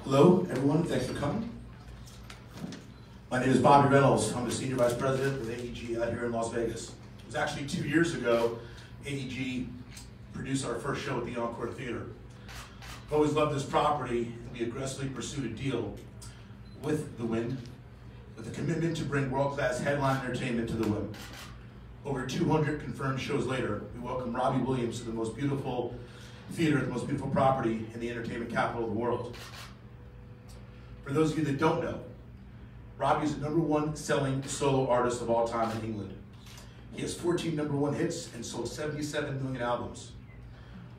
Hello, everyone. Thanks for coming. My name is Robbie Williams. I'm the Senior Vice President with AEG out here in Las Vegas. It was actually 2 years ago, AEG produced our first show at the Encore Theater. I've always loved this property, and we aggressively pursued a deal with the Wynn, with a commitment to bring world-class headline entertainment to the Wynn. Over 200 confirmed shows later, we welcome Robbie Williams to the most beautiful theater, the most beautiful property in the entertainment capital of the world. For those of you that don't know, Robbie is the #1 selling solo artist of all time in England. He has 14 #1 hits and sold 77 million albums.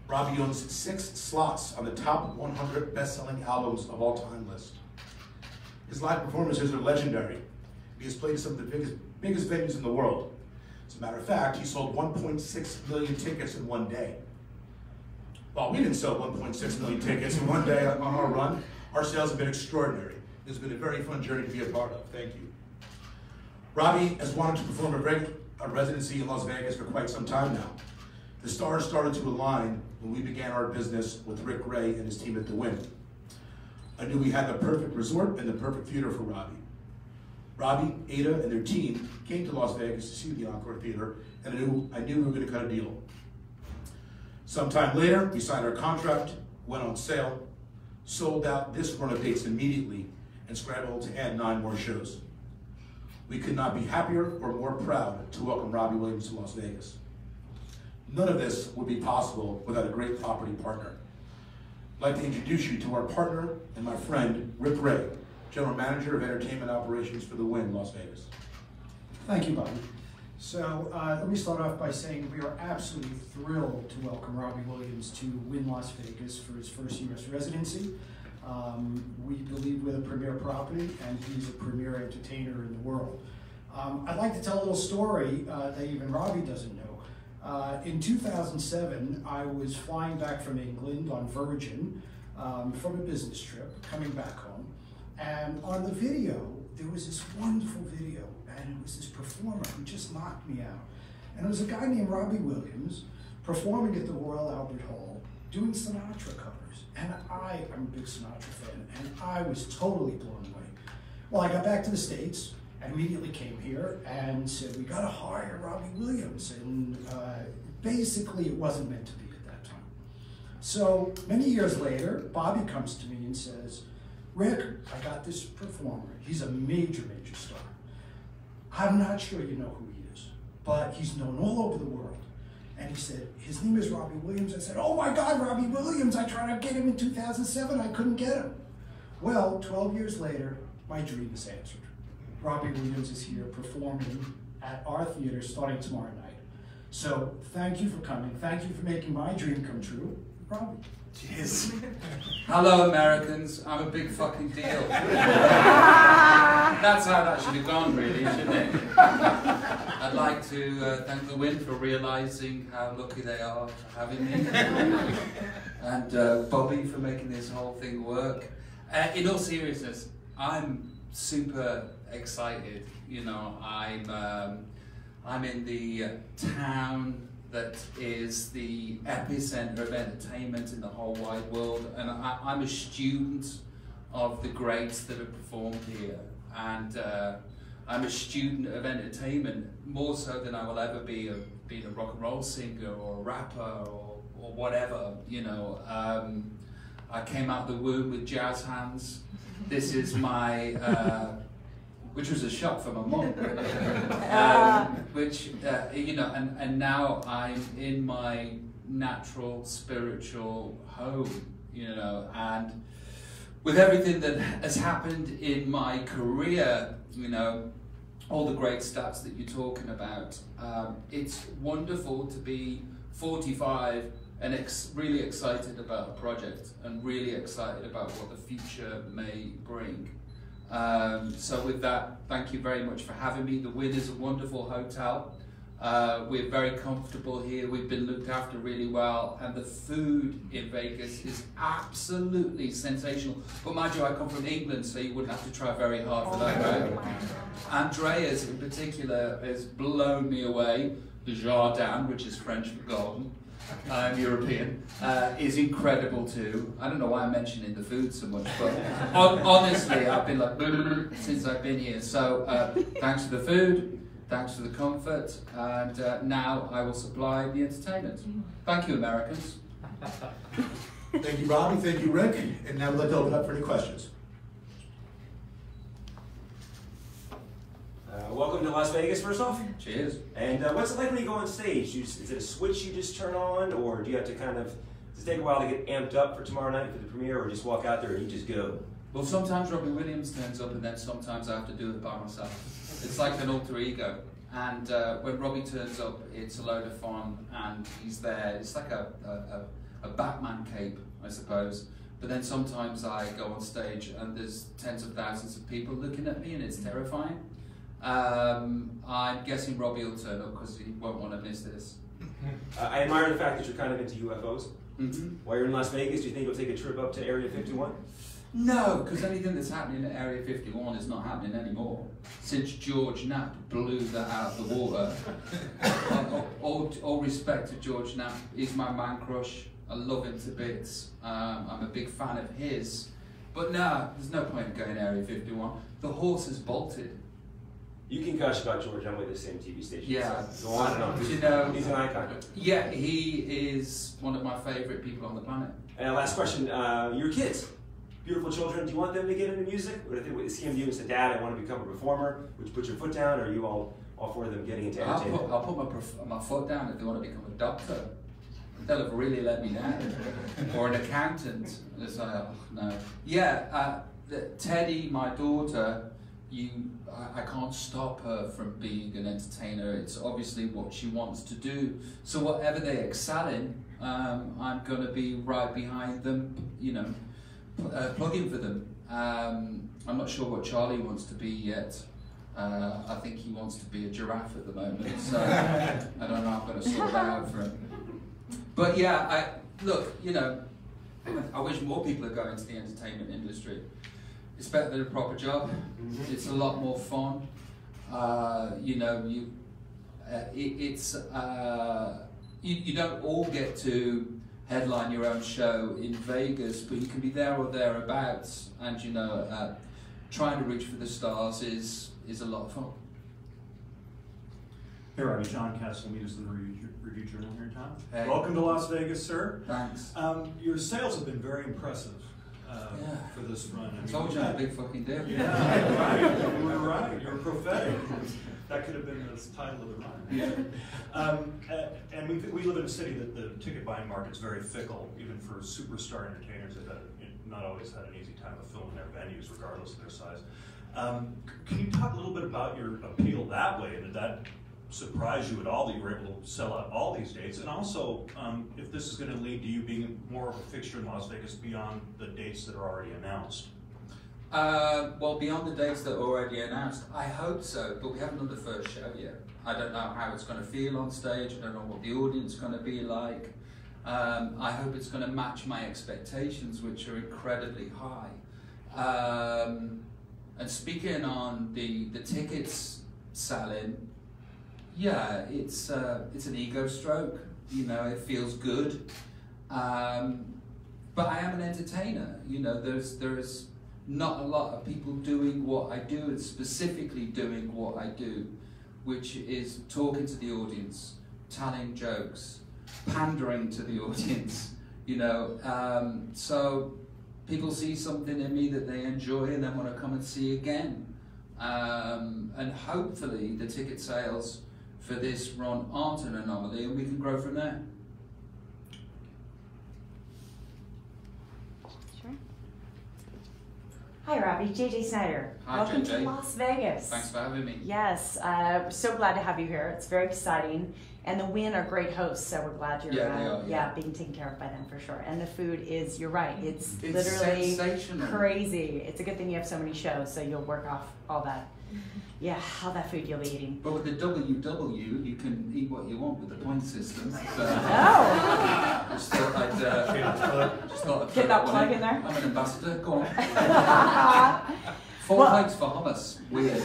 Robbie owns 6 slots on the top 100 best-selling albums of all time list. His live performances are legendary. He has played some of the biggest venues in the world. As a matter of fact, he sold 1.6 million tickets in one day. While we didn't sell 1.6 million tickets in one day on our run, our sales have been extraordinary. It's been a very fun journey to be a part of. Thank you. Robbie has wanted to perform a residency in Las Vegas for quite some time now. The stars started to align when we began our business with Rick Ray and his team at the Wynn. I knew we had the perfect resort and the perfect theater for Robbie. Robbie, Ada, and their team came to Las Vegas to see the Encore Theater, and I knew we were going to cut a deal. Sometime later, we signed our contract, went on sale, sold out this run of dates immediately, and scrambled to add 9 more shows. We could not be happier or more proud to welcome Robbie Williams to Las Vegas. None of this would be possible without a great property partner. I'd like to introduce you to our partner and my friend, Rick Ray, General Manager of Entertainment Operations for the Wynn, Las Vegas. Thank you, Bobby. So let me start off by saying we are absolutely thrilled to welcome Robbie Williams to Wynn Las Vegas for his first U.S. residency. We believe we're the premier property, and he's a premier entertainer in the world. I'd like to tell a little story that even Robbie doesn't know. In 2007, I was flying back from England on Virgin from a business trip, coming back home, and on the video, there was this wonderful video, and it was this performer who just knocked me out. And it was a guy named Robbie Williams performing at the Royal Albert Hall, doing Sinatra covers. And I'm a big Sinatra fan, and I was totally blown away. Well, I got back to the States, and immediately came here and said, we gotta hire Robbie Williams. And basically it wasn't meant to be at that time. So many years later, Bobby comes to me and says, Rick, I got this performer. He's a major, major star. I'm not sure you know who he is, but he's known all over the world. And he said, his name is Robbie Williams. I said, oh my God, Robbie Williams. I tried to get him in 2007. I couldn't get him. Well, 12 years later, my dream is answered. Robbie Williams is here performing at our theater starting tomorrow night. So thank you for coming. Thank you for making my dream come true. Robbie. Cheers. Hello, Americans. I'm a big fucking deal. That's how that should have gone, really, shouldn't it? I'd like to thank the Wynn for realising how lucky they are for having me. And Bobby for making this whole thing work. In all seriousness, I'm super excited. You know, I'm in the town that is the epicenter of entertainment in the whole wide world, and I'm a student of the greats that have performed here, and I'm a student of entertainment more so than I will ever be being a rock and roll singer or a rapper or whatever. You know, I came out the womb with jazz hands. This is my which was a shock for my mum, you know, and now I'm in my natural spiritual home, you know, and with everything that has happened in my career, you know, all the great stats that you're talking about, it's wonderful to be 45 and really excited about a project and really excited about what the future may bring. So with that, thank you very much for having me. The Wynn is a wonderful hotel. We're very comfortable here. We've been looked after really well, and the food in Vegas is absolutely sensational. But mind you, I come from England, so you wouldn't have to try very hard for that, right? Andreas in particular has blown me away. The Jardin, which is French for golden. I'm European, is incredible too. I don't know why I'm mentioning the food so much, but honestly, I've been like since I've been here. So thanks for the food, thanks for the comfort, and now I will supply the entertainment. Thank you, Americans. Thank you, Robbie. Thank you, Rick. And now we'd like to open up for any questions. Welcome to Las Vegas, first off. Cheers. And what's it like when you go on stage? Is it a switch you just turn on, or do you have to does it take a while to get amped up for tomorrow night for the premiere, or just walk out there and you just go? Well, sometimes Robbie Williams turns up, and then sometimes I have to do it by myself. It's like an alter ego. And when Robbie turns up, it's a load of fun, and he's there. It's like a Batman cape, I suppose. But then sometimes I go on stage, and there's tens of thousands of people looking at me, and it's terrifying. I'm guessing Robbie will turn up because he won't want to miss this. I admire the fact that you're kind of into UFOs. Mm-hmm. While you're in Las Vegas, do you think you'll take a trip up to Area 51? No, because anything that's happening at Area 51 is not happening anymore. Since George Knapp blew that out of the water. all respect to George Knapp, he's my man crush. I love him to bits. I'm a big fan of his. But no, there's no point in going to Area 51. The horse has bolted. You can gush about George, I'm with the same TV station. Yeah. So go on and on. You know, he's an icon. Yeah, he is one of my favourite people on the planet. And last question, your kids, beautiful children, do you want them to get into music? Or if they see him you and say, Dad, I want to become a performer, would you put your foot down, or are you all for them getting into entertainment? I'll put my foot down if they want to become a doctor. They'll have really let me down. Or an accountant. It's like, oh, no. Yeah, Teddy, my daughter, I can't stop her from being an entertainer. It's obviously what she wants to do. So whatever they excel in, I'm going to be right behind them, you know, plugging for them. I'm not sure what Charlie wants to be yet. I think he wants to be a giraffe at the moment, so I don't know, I'm going to sort that out for him. But yeah, look, you know, I wish more people would go into the entertainment industry. It's better than a proper job. Mm-hmm. It's a lot more fun. You know, you don't all get to headline your own show in Vegas, but you can be there or thereabouts. And you know, trying to reach for the stars is a lot of fun. Hey Robbie, John Castle, News and Review Journal here in town. Hey. Welcome to Las Vegas, sir. Thanks. Your sales have been very impressive for this run. I told you I'm a big fucking deal. Yeah, right. You were right. You were prophetic. That could have been the title of the run. Yeah. And we live in a city that the ticket buying market's very fickle, even for superstar entertainers that have not always had an easy time of filling their venues, regardless of their size. Can you talk a little bit about your appeal that way, and did that surprise you at all that you were able to sell out all these dates? And also, if this is going to lead to you being more of a fixture in Las Vegas beyond the dates that are already announced? Well, beyond the dates that are already announced, I hope so, but we haven't done the first show yet. I don't know how it's going to feel on stage, I don't know what the audience is going to be like. I hope it's going to match my expectations, which are incredibly high. And speaking on the tickets selling, yeah, it's an ego stroke. You know, it feels good. But I am an entertainer. You know, there's not a lot of people doing what I do, and specifically doing what I do, which is talking to the audience, telling jokes, pandering to the audience. You know, so people see something in me that they enjoy and then want to come and see again. And hopefully the ticket sales for this run aren't an anomaly, and we can grow from there. Sure. Hi Robbie, JJ Snyder. Hi, Welcome JJ. to Las Vegas. Thanks for having me. Yes, we're so glad to have you here. It's very exciting. And the Wynn are great hosts, so we're glad you're Yeah, they are, yeah. being taken care of by them for sure. And the food is, you're right, it's literally literally crazy. It's a good thing you have so many shows, so you'll work off all that. Yeah, all that food you'll be eating. But with the WW, you can eat what you want with the point system. So Oh! just thought I'd Get that plug in there. I'm an ambassador. Go on. 4 Well- plates for hummus. Weird.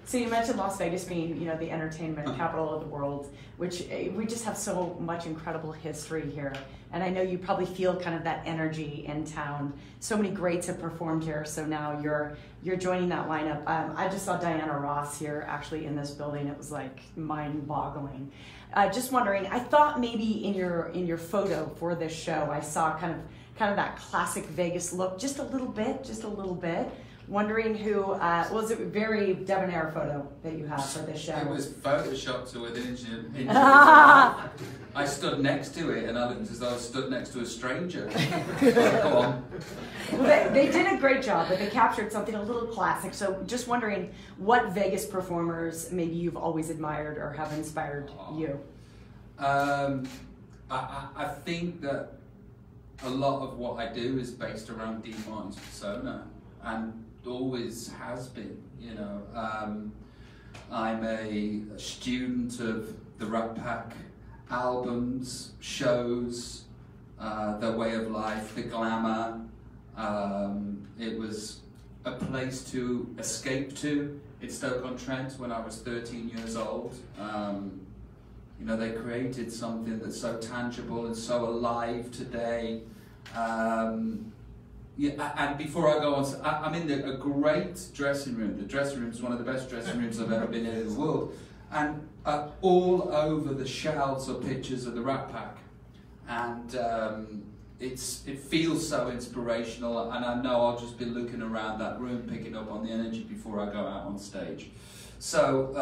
So you mentioned Las Vegas being, you know, the entertainment capital of the world, which we just have so much incredible history here. And I know you probably feel kind of that energy in town. So many greats have performed here, so now you're joining that lineup. I just saw Diana Ross here actually in this building. It was like mind-boggling. Just wondering, I thought maybe in your photo for this show, I saw kind of that classic Vegas look, just a little bit. Wondering who, was it a very debonair photo that you have for this show? It was photoshopped to within inches. I stood next to it and I looked as though I stood next to a stranger. Go on. Well, they did a great job, but they captured something a little classic. So just wondering what Vegas performers maybe you've always admired or have inspired you? I think that a lot of what I do is based around Dean Martin's persona, and always has been, you know. I'm a student of the Rat Pack albums, shows, their way of life, the glamour. It was a place to escape to in Stoke-on-Trent when I was 13 years old. You know, they created something that's so tangible and so alive today. Yeah, and before I go on, I'm in a great dressing room. The dressing room is one of the best dressing rooms I've ever been in the world. And all over the shelves are pictures of the Rat Pack. And it feels so inspirational, and I know I'll just be looking around that room, picking up on the energy before I go out on stage. So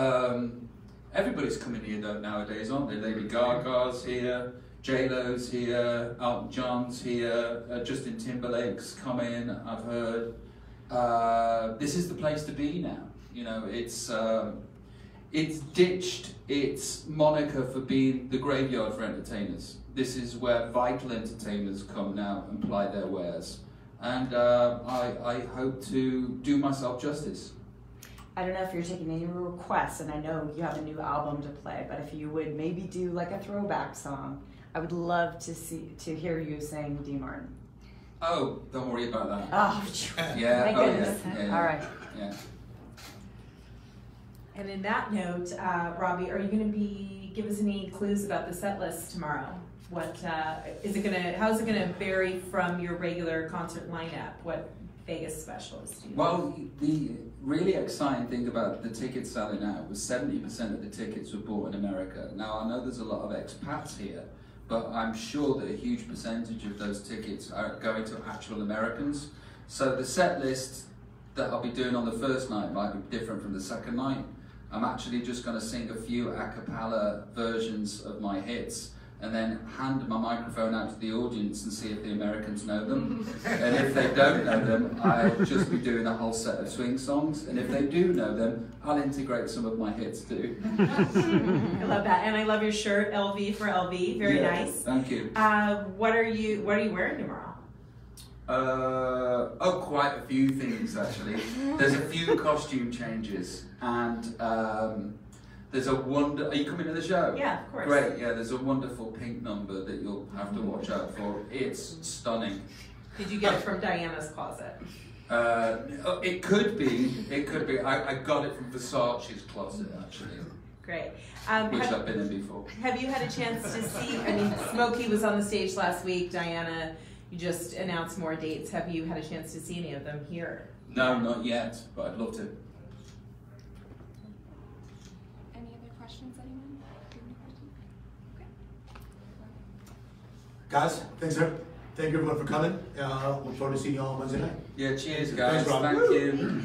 everybody's coming here though nowadays, aren't they? Lady Gaga's here, J-Lo's here, Elton John's here, Justin Timberlake's coming, I've heard. This is the place to be now. You know, it's ditched its moniker for being the graveyard for entertainers. This is where vital entertainers come now and ply their wares. And I hope to do myself justice. I don't know if you're taking any requests, and I know you have a new album to play, but if you would maybe do like a throwback song, I would love to hear you sing Dean Martin. Oh, don't worry about that. Oh, yeah. Thank goodness. Yeah. All right. Yeah. And in that note, Robbie, are you going to give us any clues about the set list tomorrow? What is it gonna? How is it gonna vary from your regular concert lineup? What Vegas specials do you Well, the really exciting thing about the tickets selling out was 70% of the tickets were bought in America. Now I know there's a lot of expats here, but I'm sure that a huge percentage of those tickets are going to actual Americans. So the set list that I'll be doing on the first night might be different from the second night. I'm actually just going to sing a few a cappella versions of my hits, and then hand my microphone out to the audience and see if the Americans know them. And if they don't know them, I'll just be doing a whole set of swing songs. And if they do know them, I'll integrate some of my hits too. I love that, and I love your shirt, LV for LV. Very nice. Thank you. What are you wearing tomorrow? Quite a few things actually. There's a few costume changes, and there's a are you coming to the show? Yeah, of course. Great, yeah, there's a wonderful pink number that you'll have to watch out for. It's stunning. Did you get it from Diana's closet? It could be. I got it from Versace's closet, actually. Great. Which I've been in before. Have you had a chance to see, I mean, Smokey was on the stage last week, Diana, you just announced more dates. Have you had a chance to see any of them here? No, not yet, but I'd love to. Guys, thank you everyone for coming. Look forward to seeing you all on Wednesday night. Yeah, cheers guys. Thanks, Rob. Thank you.